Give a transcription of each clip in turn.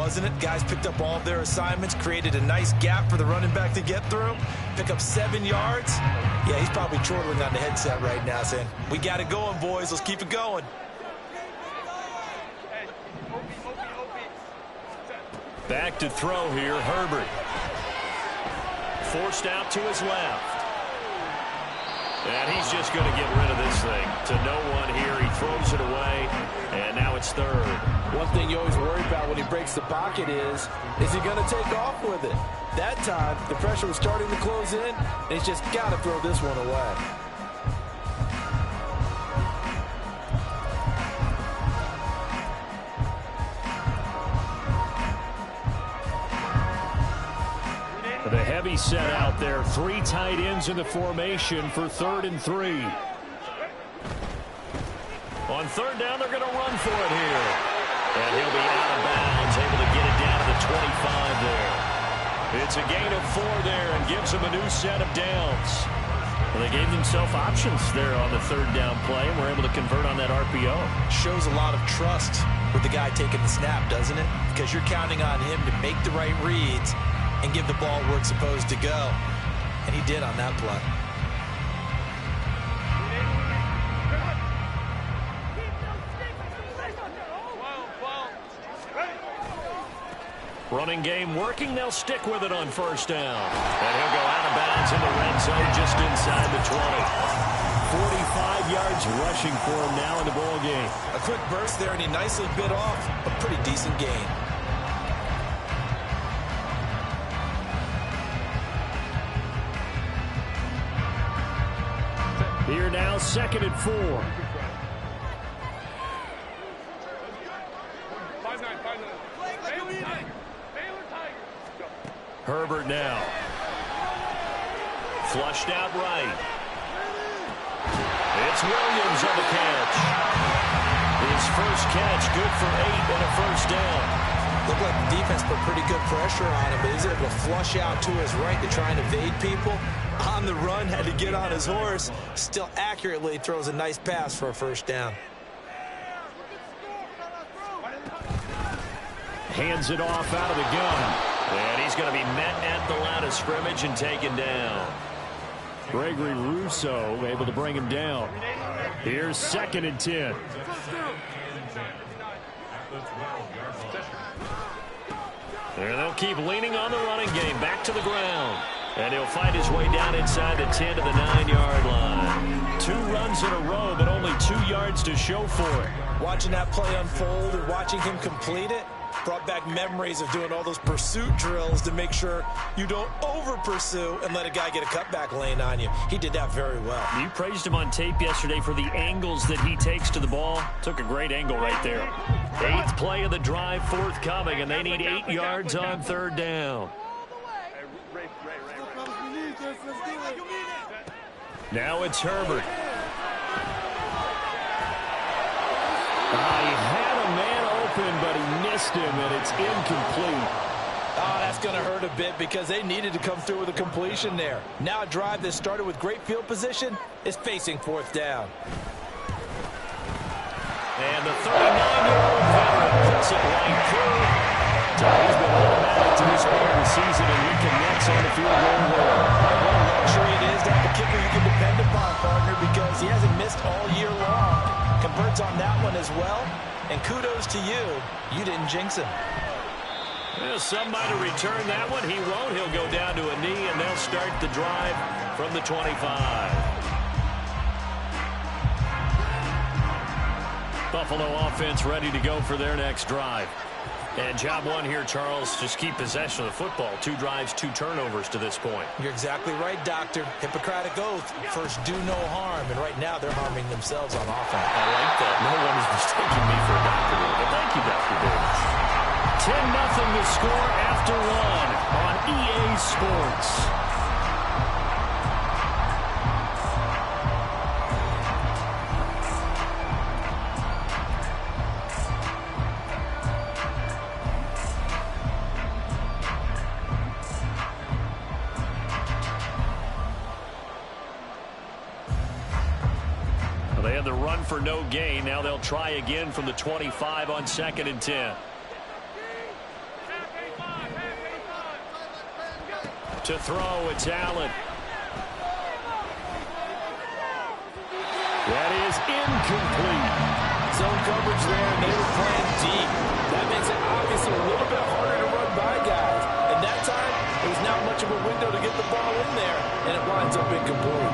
wasn't it? Guys picked up all of their assignments, created a nice gap for the running back to get through, pick up 7 yards. Yeah, he's probably chortling on the headset right now saying, we got it going, boys. Let's keep it going. Back to throw here, Herbert. Forced out to his left. And he's just going to get rid of this thing to no one here. He throws it away, and now it's third. One thing you always worry about when he breaks the pocket is he going to take off with it? That time, the pressure was starting to close in, and he's just got to throw this one away. The heavy set out there. 3 tight ends in the formation for 3rd and 3. On 3rd down, they're going to run for it here. And he'll be out of bounds, able to get it down to the 25 there. It's a gain of 4 there and gives them a new set of downs. Well, they gave themselves options there on the 3rd down play and were able to convert on that RPO. Shows a lot of trust with the guy taking the snap, doesn't it? Because you're counting on him to make the right reads and give the ball where it's supposed to go. And he did on that play. Running game working. They'll stick with it on 1st down. And he'll go out of bounds in the red zone just inside the 20. 45 yards rushing for him now in the ball game. A quick burst there, and he nicely bit off a pretty decent gain. Here now, 2nd and 4. Herbert now. Flushed out right. It's Williams on the catch. His first catch, good for 8 and a 1st down. Looked like the defense put pretty good pressure on him, but he's able to flush out to his right to try and evade people. On the run, had to get on his horse. Still accurately throws a nice pass for a 1st down. Hands it off out of the gun. And he's going to be met at the line of scrimmage and taken down. Gregory Rousseau able to bring him down. Here's 2nd and 10. And they'll keep leaning on the running game. Back to the ground. And he'll find his way down inside the 10 to the 9-yard line. 2 runs in a row, but only 2 yards to show for it. Watching that play unfold and watching him complete it brought back memories of doing all those pursuit drills to make sure you don't over-pursue and let a guy get a cutback lane on you. He did that very well. You praised him on tape yesterday for the angles that he takes to the ball. Took a great angle right there. 8th play of the drive forthcoming, and they need 8 yards on 3rd down. Now it's Herbert. He had a man open, but he missed him, and it's incomplete. Oh, that's going to hurt a bit because they needed to come through with a completion there. Now a drive that started with great field position is facing 4th down. And the 39-year-old veteran puts it right through. He's been automatic to this part of the season, and he connects on the field goal line. What a luxury it is to have a kicker you can depend upon, partner, because he hasn't missed all year long. Converts on that one as well. And kudos to you. You didn't jinx him. Well, some might have returned that one. He won't. He'll go down to a knee, and they'll start the drive from the 25. Buffalo offense ready to go for their next drive. And job one here, Charles, just keep possession of the football. 2 drives, 2 turnovers to this point. You're exactly right, Doctor. Hippocratic oath. First, do no harm. And right now, they're harming themselves on offense. I like that. No one is mistaking me for a doctor. But thank you, Dr. Davis. 10-0 the score after 1 on EA Sports. They had the run for no gain. Now they'll try again from the 25 on 2nd and 10. To throw, it's Allen. That is incomplete. Zone coverage there, and they were playing deep. That makes it obviously a little bit harder to run by guys. And that time, it was not much of a window to get the ball in there, and it winds up incomplete.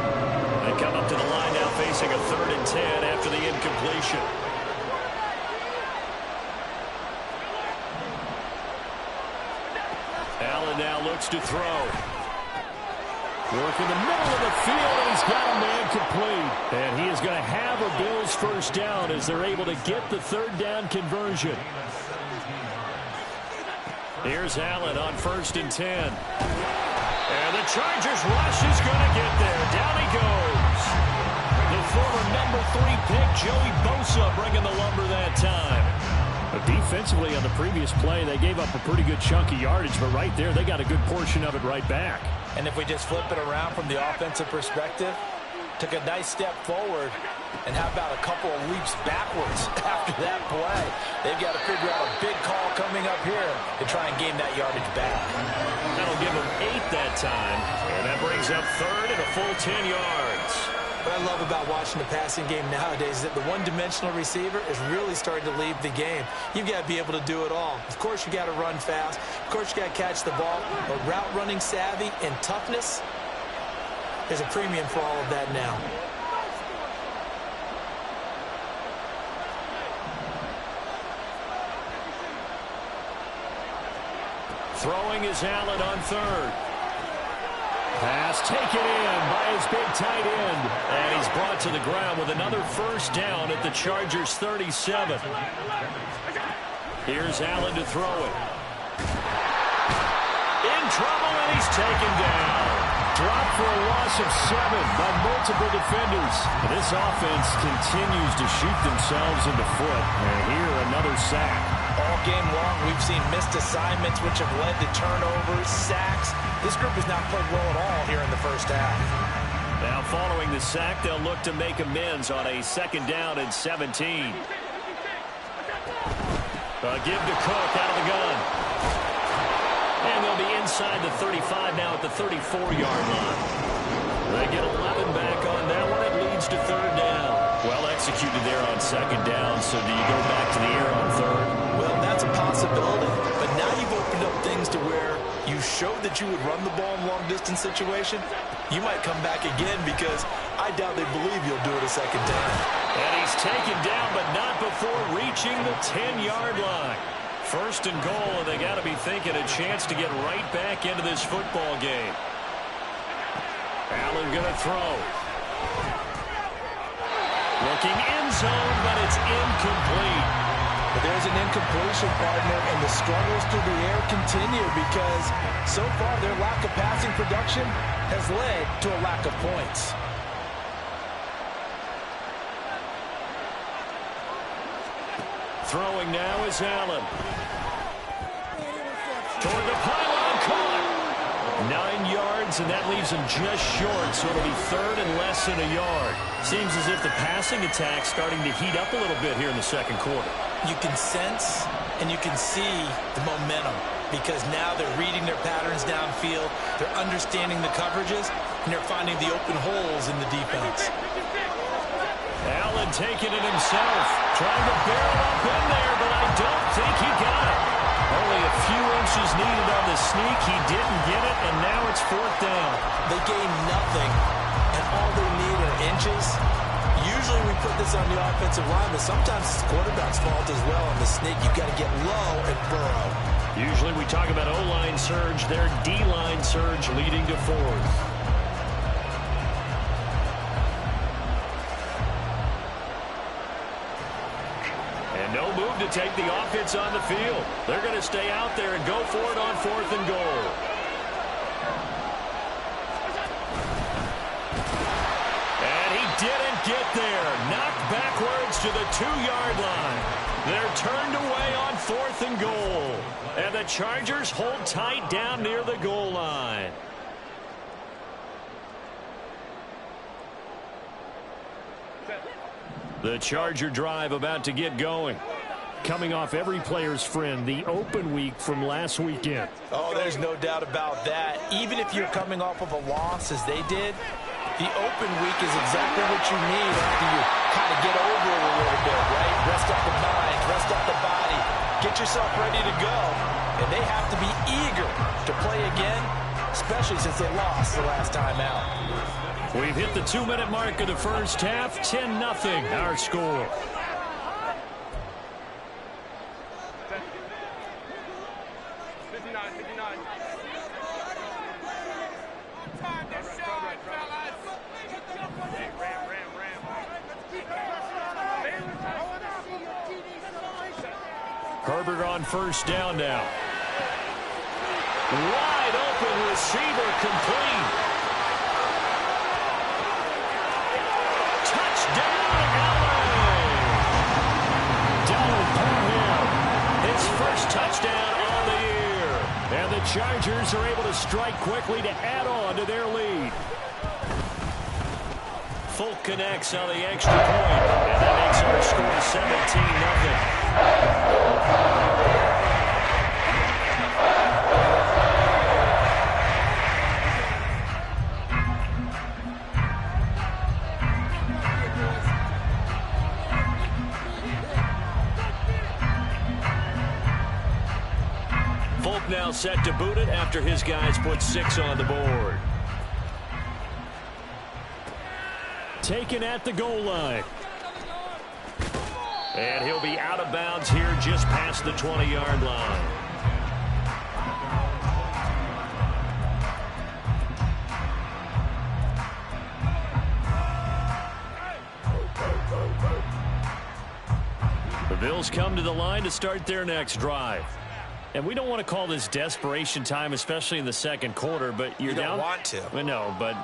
They come up to the line now facing a 3rd and 10 after the incompletion. Allen now looks to throw. Work in the middle of the field, and he's got a man complete. And he is going to have a Bills first down as they're able to get the 3rd down conversion. Here's Allen on 1st and 10. And the Chargers rush is going to get there. Down he goes. The former number 3 pick, Joey Bosa, bringing the lumber that time. But defensively on the previous play, they gave up a pretty good chunk of yardage, but right there, they got a good portion of it right back. And if we just flip it around from the offensive perspective, took a nice step forward, and how about a couple of leaps backwards after that play? They've got to figure out a big call coming up here to try and gain that yardage back. That'll give them 8 that time, and that brings up 3rd and a full 10 yards. What I love about watching the passing game nowadays is that the one-dimensional receiver is really starting to leave the game. You've got to be able to do it all. Of course, you got to run fast. Of course, you got to catch the ball. But route running savvy and toughness, there's a premium for all of that now. Throwing is Allen on 3rd. Pass taken in by his big tight end. And he's brought to the ground with another first down at the Chargers' 37. Here's Allen to throw it. In trouble, and he's taken down. Dropped for a loss of 7 by multiple defenders. This offense continues to shoot themselves in the foot. And here, another sack. All game long, we've seen missed assignments, which have led to turnovers, sacks. This group has not played well at all here in the first half. Now, following the sack, they'll look to make amends on a 2nd down and 17. Give to Cook out of the gun. And they'll be inside the 35 now at the 34-yard line. They get 11 back on that one. It leads to 3rd down. Well executed there on 2nd down, so do you go back to the air on 3rd? Well, that's a possibility, but now you've opened up things to where you showed that you would run the ball in long-distance situation. You might come back again because I doubt they believe you'll do it a 2nd time. And he's taken down, but not before reaching the 10-yard line. 1st and goal, and they got to be thinking a chance to get right back into this football game. Allen going to throw. Looking end zone, but it's incomplete. But there's an incompletion, partner, and the struggles through the air continue because so far their lack of passing production has led to a lack of points. Throwing now is Allen. Toward the pylon, caught. 9 yards, and that leaves him just short, so it'll be 3rd and less than a yard. Seems as if the passing attack's starting to heat up a little bit here in the 2nd quarter. You can sense and you can see the momentum because now they're reading their patterns downfield, they're understanding the coverages, and they're finding the open holes in the defense. Allen taking it himself, trying to barrel up in there, but I don't think he got it. Only a few inches needed on the sneak. He didn't get it, and now it's 4th down. They gain nothing, and all they need are inches. Usually we put this on the offensive line, but sometimes it's the quarterback's fault as well on the sneak. You've got to get low and burrow. Usually we talk about O-line surge, their D-line surge leading to 4th. And no move to take the offense on the field. They're going to stay out there and go for it on 4th and goal. And he didn't get there. Knocked backwards to the 2-yard line. They're turned away on 4th and goal. And the Chargers hold tight down near the goal line. The Charger drive about to get going. coming off every player's friend, the open week from last weekend. Oh, there's no doubt about that. Even if you're coming off of a loss as they did, the open week is exactly what you need after you kind of get over it a little bit, right? Rest up the mind, rest up the body, get yourself ready to go. And they have to be eager to play again, especially since they lost the last time out. We've hit the 2-minute mark of the first half. 10-0 our score. Herbert on first down now. Wide open receiver complete. Touchdown, LA! Donald Parham, his first touchdown on the year. And the Chargers are able to strike quickly to add on to their lead. Folk connects on the extra point, and that makes our score 17-0. Folk now set to boot it after his guys put 6 on the board. Taken at the goal line. And he'll be out of bounds here just past the 20-yard line. The Bills come to the line to start their next drive. And we don't want to call this desperation time, especially in the second quarter, but you're down. You don't want to. No, but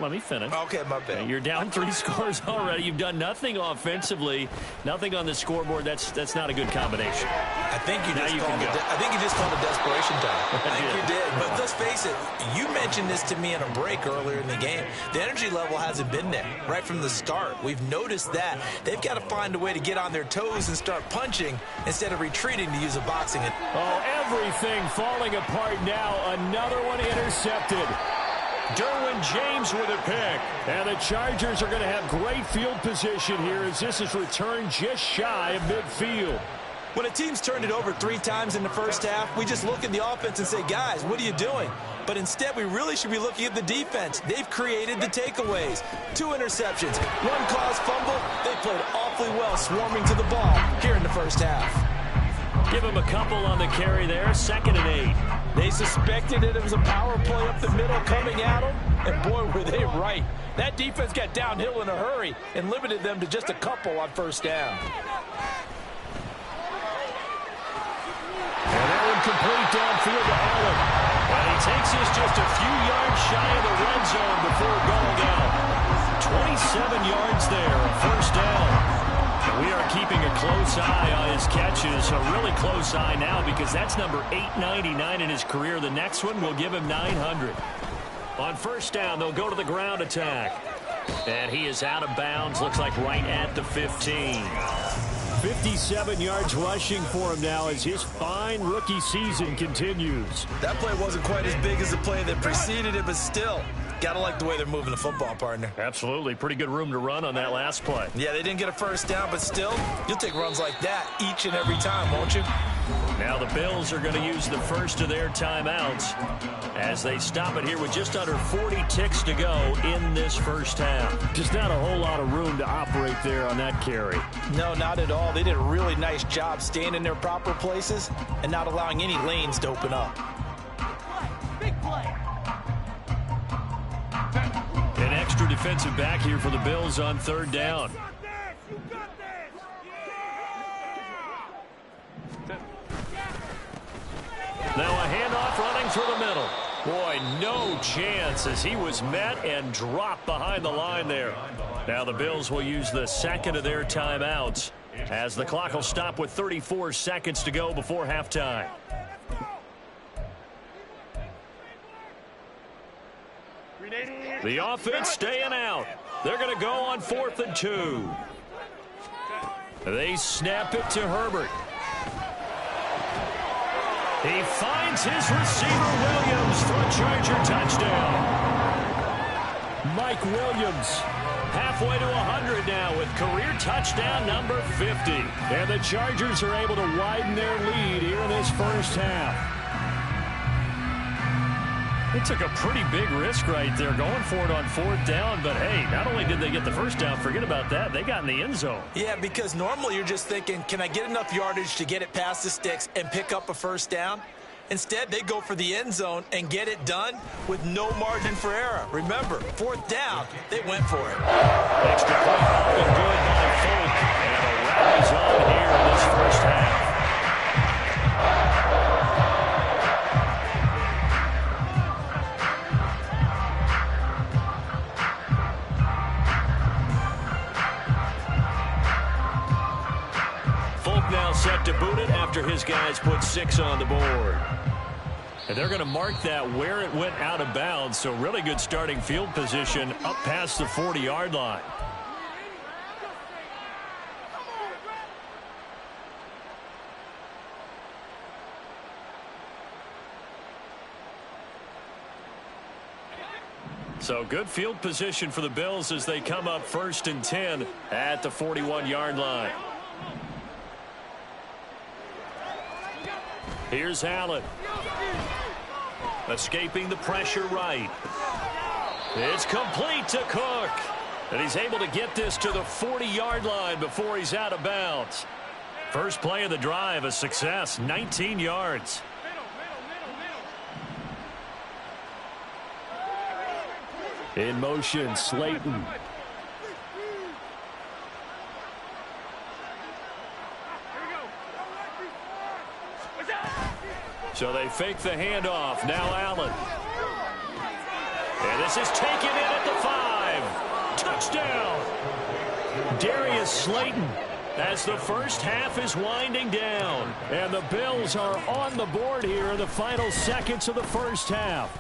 let me finish. Okay, my bad. You're down 3 scores already. You've done nothing offensively, nothing on the scoreboard. That's not a good combination. I think you just called it desperation time. I think you did. But let's face it, you mentioned this to me in a break earlier in the game. The energy level hasn't been there right from the start. We've noticed that. They've got to find a way to get on their toes and start punching instead of retreating to use a boxing. Everything falling apart now. Another one intercepted. Derwin James with a pick. And the Chargers are going to have great field position here as this is returned just shy of midfield. When a team's turned it over 3 times in the first half, we just look at the offense and say, guys, what are you doing? But instead, we really should be looking at the defense. They've created the takeaways. 2 interceptions, 1 caused fumble. They played awfully well swarming to the ball here in the first half. Give him a couple on the carry there. 2nd and 8. They suspected it was a power play up the middle coming at them, and boy, were they right. That defense got downhill in a hurry and limited them to just a couple on first down. And that one complete downfield to Allen. And he takes us just a few yards shy of the red zone before going out. 27 yards there, first down. We are keeping a close eye on his catches, a really close eye now because that's number 899 in his career. The next one will give him 900. On first down, they'll go to the ground attack. And he is out of bounds, looks like right at the 15. 57 yards rushing for him now as his fine rookie season continues. That play wasn't quite as big as the play that preceded it, but still, gotta like the way they're moving the football, partner. Absolutely. Pretty good room to run on that last play. Yeah, they didn't get a first down, but still, you'll take runs like that each and every time, won't you? Now the Bills are going to use the first of their timeouts as they stop it here with just under 40 ticks to go in this first half. Just not a whole lot of room to operate there on that carry. No, not at all. They did a really nice job staying in their proper places and not allowing any lanes to open up. Big play. An extra defensive back here for the Bills on 3rd down. Now a handoff running through the middle. Boy, no chance as he was met and dropped behind the line there. Now the Bills will use the second of their timeouts as the clock will stop with 34 seconds to go before halftime. The offense staying out. They're going to go on 4th and 2. They snap it to Herbert. He finds his receiver, Williams, for a Charger touchdown. Mike Williams, halfway to 100 now with career touchdown number 50. And the Chargers are able to widen their lead here in this first half. They took a pretty big risk right there going for it on 4th down. But, hey, not only did they get the first down, forget about that, they got in the end zone. Yeah, because normally you're just thinking, can I get enough yardage to get it past the sticks and pick up a first down? Instead, they go for the end zone and get it done with no margin for error. Remember, 4th down, they went for it. Extra point up and good by Folk. And a rally's on here in this first half. Now set to boot it after his guys put 6 on the board. And they're going to mark that where it went out of bounds, so really good starting field position up past the 40-yard line. So good field position for the Bills as they come up 1st and 10 at the 41-yard line. Here's Allen. Escaping the pressure right. It's complete to Cook. And he's able to get this to the 40-yard line before he's out of bounds. First play of the drive, a success, 19 yards. In motion, Slayton. So they fake the handoff. Now Allen. And this is taken in at the 5. Touchdown. Darius Slayton as the first half is winding down. And the Bills are on the board here in the final seconds of the first half.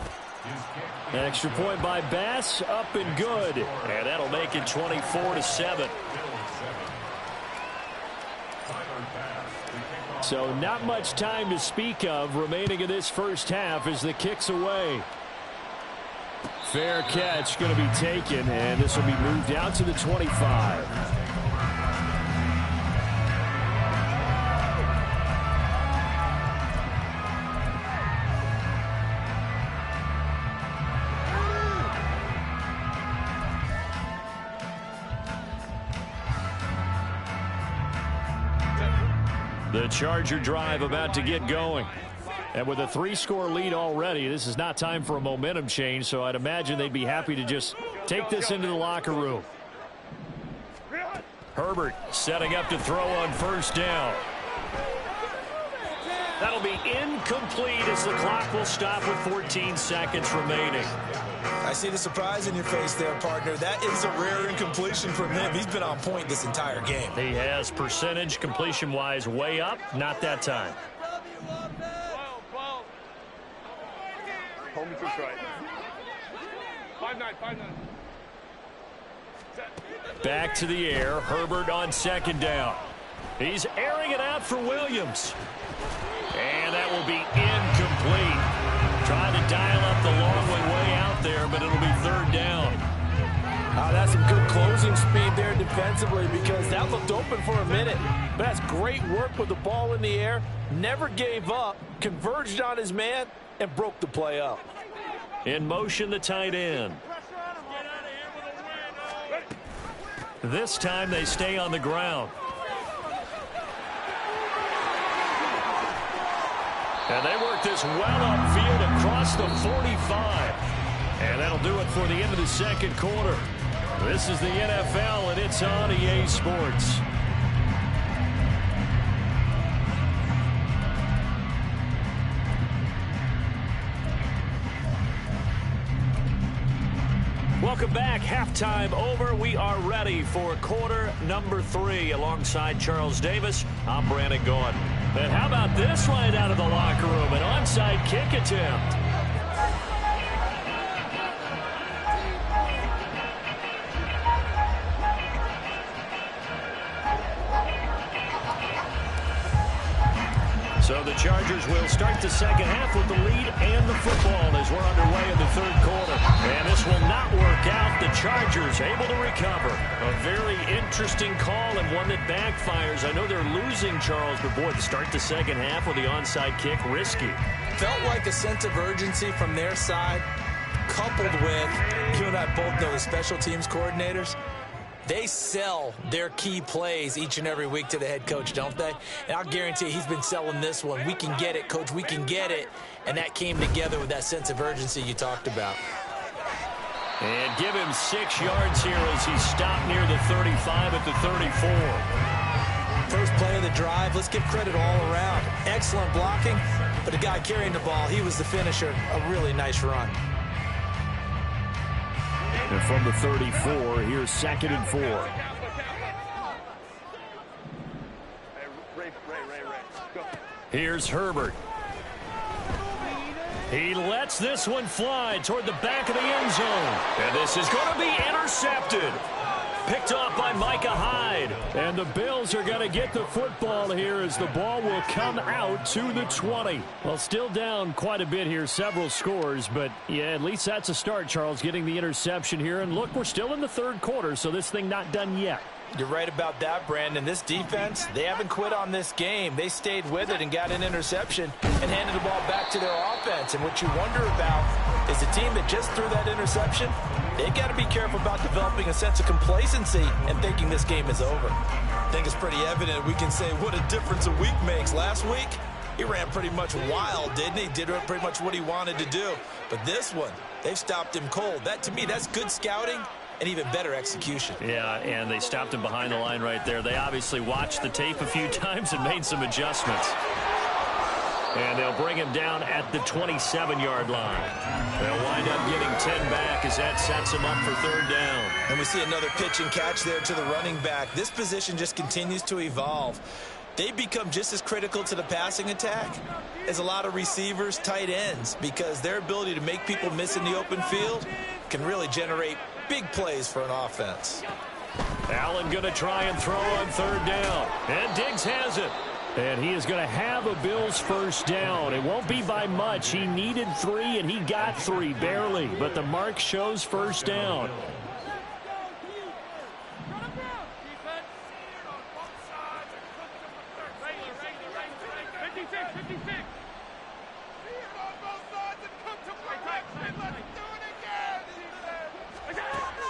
An extra point by Bass, up and good. And that'll make it 24-7. So not much time to speak of remaining in this first half as the kick's away. Fair catch going to be taken, and this will be moved out to the 25. The Charger drive about to get going. And with a 3-score lead already, this is not time for a momentum change, so I'd imagine they'd be happy to just take this into the locker room. Herbert setting up to throw on 1st down. That'll be incomplete as the clock will stop with 14 seconds remaining. I see the surprise in your face there, partner. That is a rare incompletion from him. He's been on point this entire game. He has percentage completion-wise way up. Not that time. Hold me to strike. 5-9. Back to the air. Herbert on 2nd down. He's airing it out for Williams. And that will be incomplete. Trying to dial up the long way out there, but it'll be 3rd down. That's some good closing speed there defensively because that looked open for a minute. But that's great work with the ball in the air. Never gave up, converged on his man, and broke the play up. In motion, the tight end. This time they stay on the ground. And they work this well upfield across the 45. And that'll do it for the end of the 2nd quarter. This is the NFL, and it's on EA Sports. Welcome back. Halftime over. We are ready for quarter number 3. Alongside Charles Davis, I'm Brandon Gaudin. And how about this right out of the locker room? An onside kick attempt. So the Chargers Chargers will start the second half with the lead and the football as we're underway in the third quarter. And this will not work out. The Chargers able to recover. A very interesting call and one that backfires. I know they're losing, Charles, but boy, to start the second half with the onside kick, risky. Felt like a sense of urgency from their side, coupled with, you and I both know the special teams coordinators, they sell their key plays each and every week to the head coach, don't they? And I'll guarantee he's been selling this one. We can get it, coach, we can get it. And that came together with that sense of urgency you talked about. And give him 6 yards here as he stopped near the 35 at the 34. First play of the drive, let's give credit all around. Excellent blocking, but the guy carrying the ball, he was the finisher. A really nice run. And from the 34, here's 2nd and 4. Here's Herbert. He lets this one fly toward the back of the end zone. And this is going to be intercepted. Picked off by Micah Hyde. And the Bills are going to get the football here as the ball will come out to the 20. Well, still down quite a bit here, several scores. But, yeah, at least that's a start, Charles, getting the interception here. And, look, we're still in the third quarter, so this thing not done yet. You're right about that, Brandon. This defense, they haven't quit on this game. They stayed with it and got an interception and handed the ball back to their offense. And what you wonder about is the team that just threw that interception, they've got to be careful about developing a sense of complacency and thinking this game is over. I think it's pretty evident. We can say what a difference a week makes. Last week, he ran pretty much wild, didn't he? Did pretty much what he wanted to do. But this one, they've stopped him cold. That, to me, that's good scouting and even better execution. Yeah, and they stopped him behind the line right there. They obviously watched the tape a few times and made some adjustments. And they'll bring him down at the 27-yard line. They'll wind up getting 10 back as that sets him up for third down. And we see another pitch and catch there to the running back. This position just continues to evolve. They become just as critical to the passing attack as a lot of receivers, tight ends, because their ability to make people miss in the open field can really generate big plays for an offense. Allen going to try and throw on third down. And Diggs has it. And he is going to have a Bills first down. It won't be by much. He needed 3, and he got 3, barely. But the mark shows first down.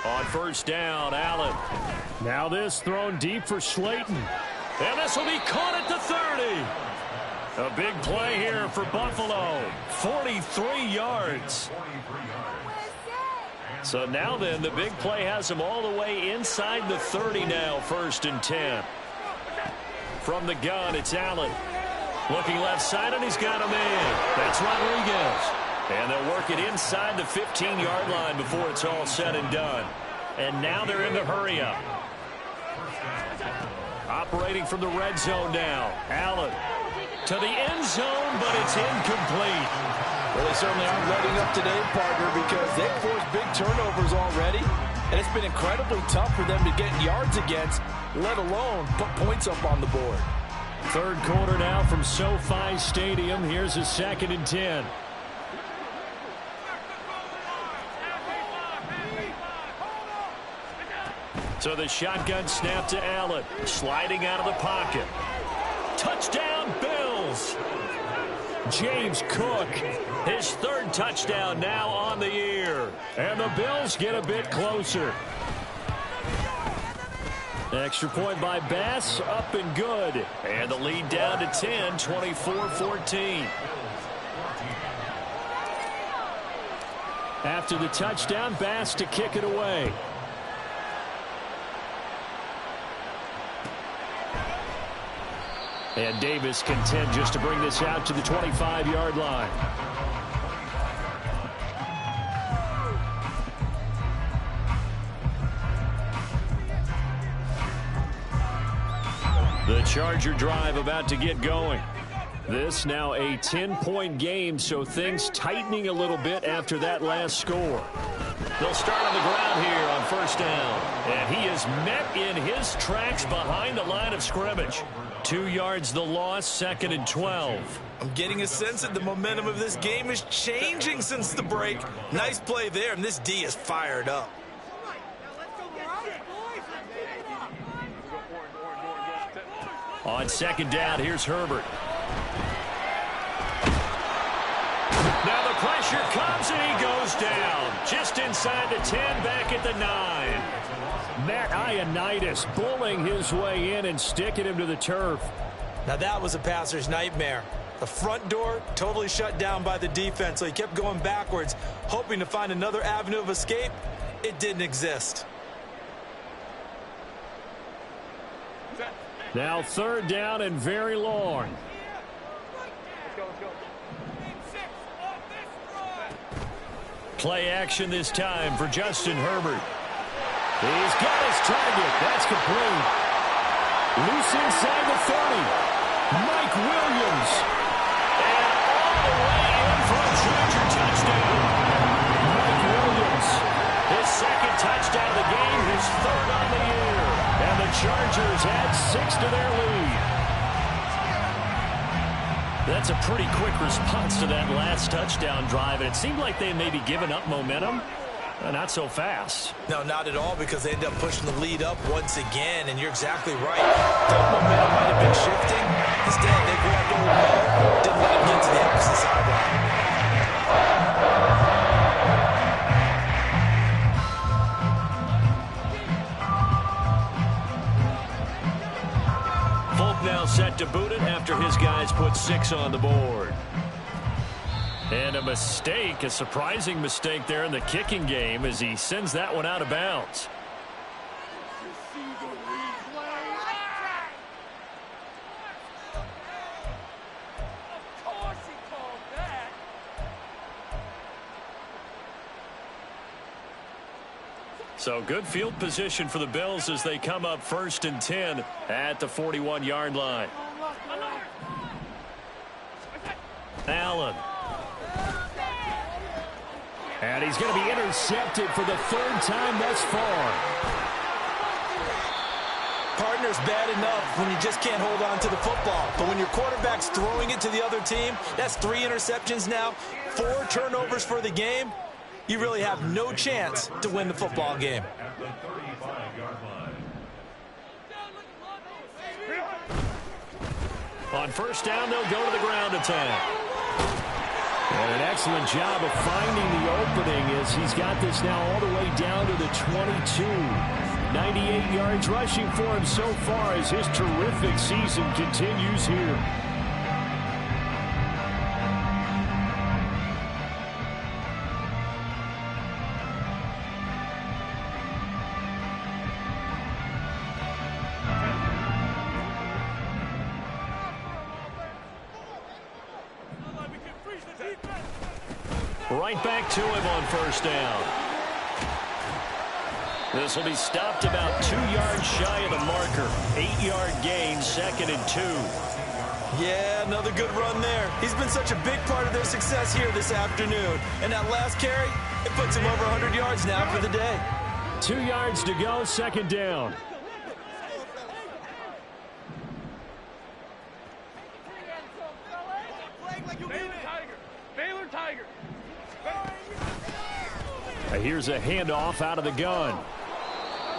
On first down, Allen. Now this thrown deep for Slayton. And this will be caught at the 30. A big play here for Buffalo. 43 yards. So now then, the big play has him all the way inside the 30 now, 1st and 10. From the gun, it's Allen. Looking left side, and he's got a man. That's Rodriguez. And they'll work it inside the 15-yard line before it's all said and done. And now they're in the hurry-up. Operating from the red zone now. Allen to the end zone, but it's incomplete. Well, they certainly aren't letting up today, partner, because they've forced big turnovers already. And it's been incredibly tough for them to get yards against, let alone put points up on the board. Third quarter now from SoFi Stadium. Here's a 2nd and 10. So the shotgun snap to Allen. Sliding out of the pocket. Touchdown, Bills. James Cook, his 3rd touchdown now on the year. And the Bills get a bit closer. Extra point by Bass, up and good. And the lead down to 10, 24-14. After the touchdown, Bass to kick it away. And Davis content just to bring this out to the 25-yard line. The Charger drive about to get going. This now a 10-point game, so things tightening a little bit after that last score. They'll start on the ground here on first down. And he is met in his tracks behind the line of scrimmage. 2 yards the loss, 2nd and 12. I'm getting a sense that the momentum of this game is changing since the break. Nice play there, and this D is fired up. On 2nd down, here's Herbert. Now the pressure comes, and he goes down. Just inside the 10, back at the 9. Matt Ioannidis bullying his way in and sticking him to the turf. Now that was a passer's nightmare. The front door totally shut down by the defense, so he kept going backwards, hoping to find another avenue of escape. It didn't exist. Now 3rd down and very long. Play action this time for Justin Herbert. He's got his target. That's complete. Loose inside the 30. Mike Williams. And all the way in for a Charger touchdown. Mike Williams. His 2nd touchdown of the game, his 3rd on the year. And the Chargers add 6 to their lead. That's a pretty quick response to that last touchdown drive, and it seemed like they may be giving up momentum. Not so fast. No, not at all, because they end up pushing the lead up once again, and you're exactly right. Thought momentum might have been shifting. Instead, they grabbed old Mo, didn't let him get to the opposite sideline. Folk now set to boot it after his guys put 6 on the board. And a mistake, a surprising mistake there in the kicking game as he sends that one out of bounds. So good field position for the Bills as they come up 1st and 10 at the 41-yard line. Allen. And he's going to be intercepted for the 3rd time thus far. Partner's bad enough when you just can't hold on to the football. But when your quarterback's throwing it to the other team, that's 3 interceptions now, 4 turnovers for the game. You really have no chance to win the football game. On 1st down, they'll go to the ground attack. And an excellent job of finding the opening as he's got this now all the way down to the 22. 98 yards rushing for him so far as his terrific season continues here. Right back to him on 1st down. This will be stopped about 2 yards shy of the marker. 8-yard gain, 2nd and 2. Yeah, another good run there. He's been such a big part of their success here this afternoon. And that last carry, it puts him over 100 yards now for the day. 2 yards to go, 2nd down. Here's a handoff out of the gun.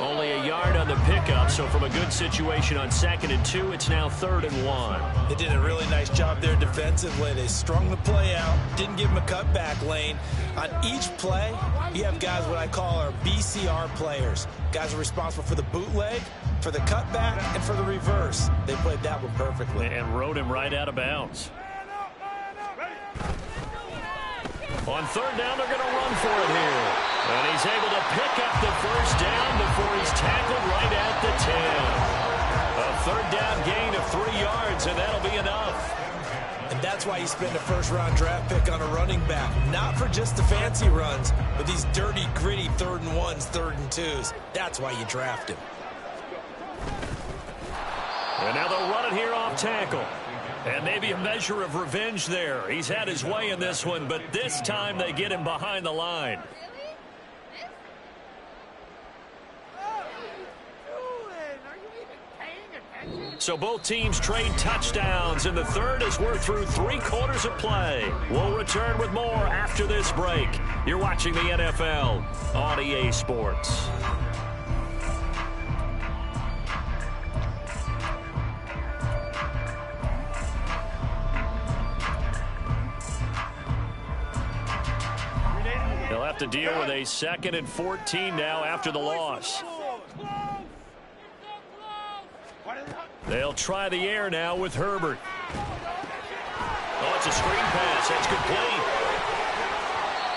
Only a yard on the pickup, so from a good situation on 2nd and 2, it's now 3rd and 1. They did a really nice job there defensively. They strung the play out, didn't give him a cutback lane. On each play, you have guys what I call our BCR players. Guys are responsible for the bootleg, for the cutback, and for the reverse. They played that one perfectly. And rode him right out of bounds. On 3rd down, they're going to run for it here. And he's able to pick up the 1st down before he's tackled right at the 10. A 3rd down gain of 3 yards, and that'll be enough. And that's why you spend a 1st-round draft pick on a running back. Not for just the fancy runs, but these dirty, gritty 3rd and 1s, 3rd and 2s. That's why you draft him. And now they'll run it here off tackle. And maybe a measure of revenge there. He's had his way in this one, but this time they get him behind the line. So both teams trade touchdowns in the third as we're through 3 quarters of play. We'll return with more after this break. You're watching the NFL on EA Sports. They'll have to deal with a 2nd and 14 now after the loss. They'll try the air now with Herbert. Oh, it's a screen pass. That's complete.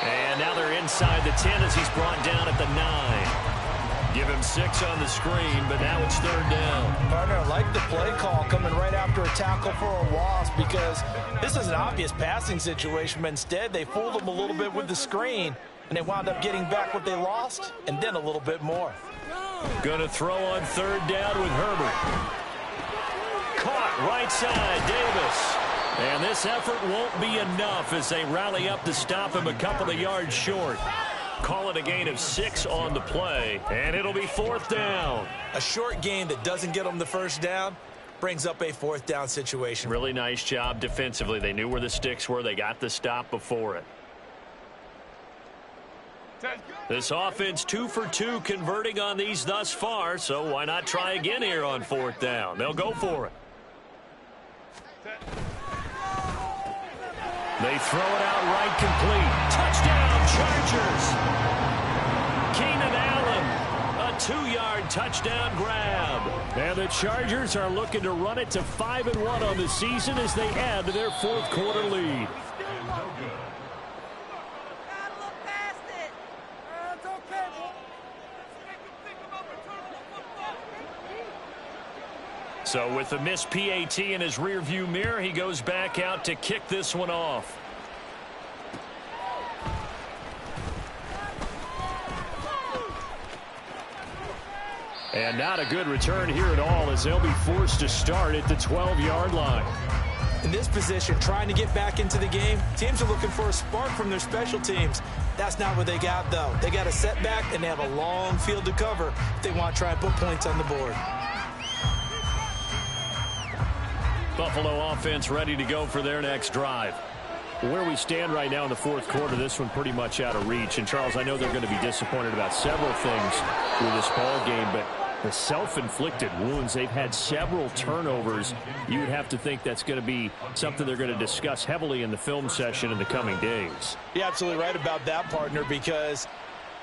And now they're inside the 10 as he's brought down at the 9. Give him 6 on the screen, but now it's 3rd down. Partner, I like the play call coming right after a tackle for a loss because this is an obvious passing situation, but instead they fooled him a little bit with the screen, and they wound up getting back what they lost and then a little bit more. Going to throw on 3rd down with Herbert. Caught right side, Davis. And this effort won't be enough as they rally up to stop him a couple of yards short. Call it a gain of 6 on the play, and it'll be 4th down. A short gain that doesn't get them the first down brings up a 4th down situation. Really nice job defensively. They knew where the sticks were. They got the stop before it. This offense 2 for 2 converting on these thus far, so why not try again here on 4th down? They'll go for it. They throw it out right complete. Touchdown, Chargers. Keenan Allen, a 2-yard touchdown grab. And the Chargers are looking to run it to 5-1 on the season as they add to their 4th quarter lead. So with the missed PAT in his rearview mirror, he goes back out to kick this one off. And not a good return here at all as they'll be forced to start at the 12-yard line. In this position, trying to get back into the game, teams are looking for a spark from their special teams. That's not what they got, though. They got a setback, and they have a long field to cover if they want to try and put points on the board. Buffalo offense ready to go for their next drive. Where we stand right now in the 4th quarter, this one pretty much out of reach. And, Charles, I know they're going to be disappointed about several things with this ball game, but the self-inflicted wounds, they've had several turnovers. You would have to think that's going to be something they're going to discuss heavily in the film session in the coming days. You're absolutely right about that, partner, because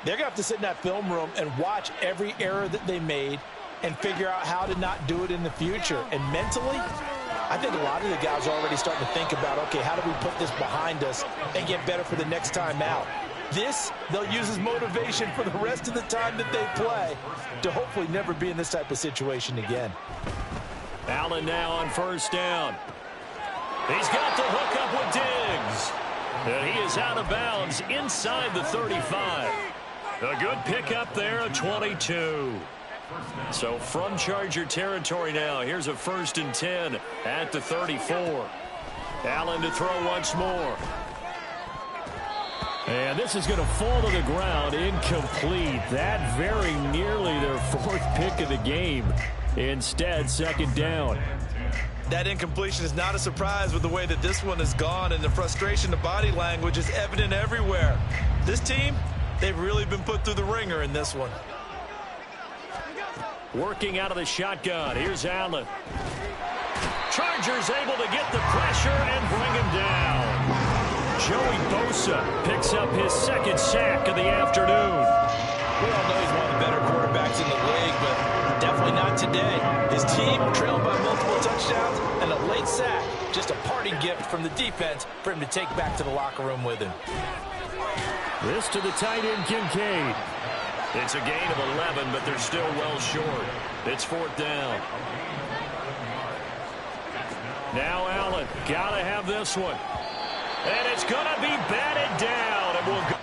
they're going to have to sit in that film room and watch every error that they made and figure out how to not do it in the future. And mentally, I think a lot of the guys are already starting to think about, okay, how do we put this behind us and get better for the next time out? This, they'll use as motivation for the rest of the time that they play to hopefully never be in this type of situation again. Allen now on 1st down. He's got the hook up with Diggs. And he is out of bounds inside the 35. A good pickup there, a 22. So from Charger territory now, here's a 1st and 10 at the 34. Allen to throw once more. And this is going to fall to the ground, incomplete. That very nearly their 4th pick of the game. Instead, 2nd down. That incompletion is not a surprise with the way that this one has gone, and the frustration, the body language is evident everywhere. This team, they've really been put through the ringer in this one. Working out of the shotgun. Here's Allen. Chargers able to get the pressure and bring him down. Joey Bosa picks up his 2nd sack of the afternoon. We all know he's one of the better quarterbacks in the league, but definitely not today. His team trailed by multiple touchdowns and a late sack. Just a parting gift from the defense for him to take back to the locker room with him. This to the tight end, Kincaid. It's a gain of 11, but they're still well short. It's 4th down. Now Allen, gotta have this one. And it's gonna be batted down, and we'll go.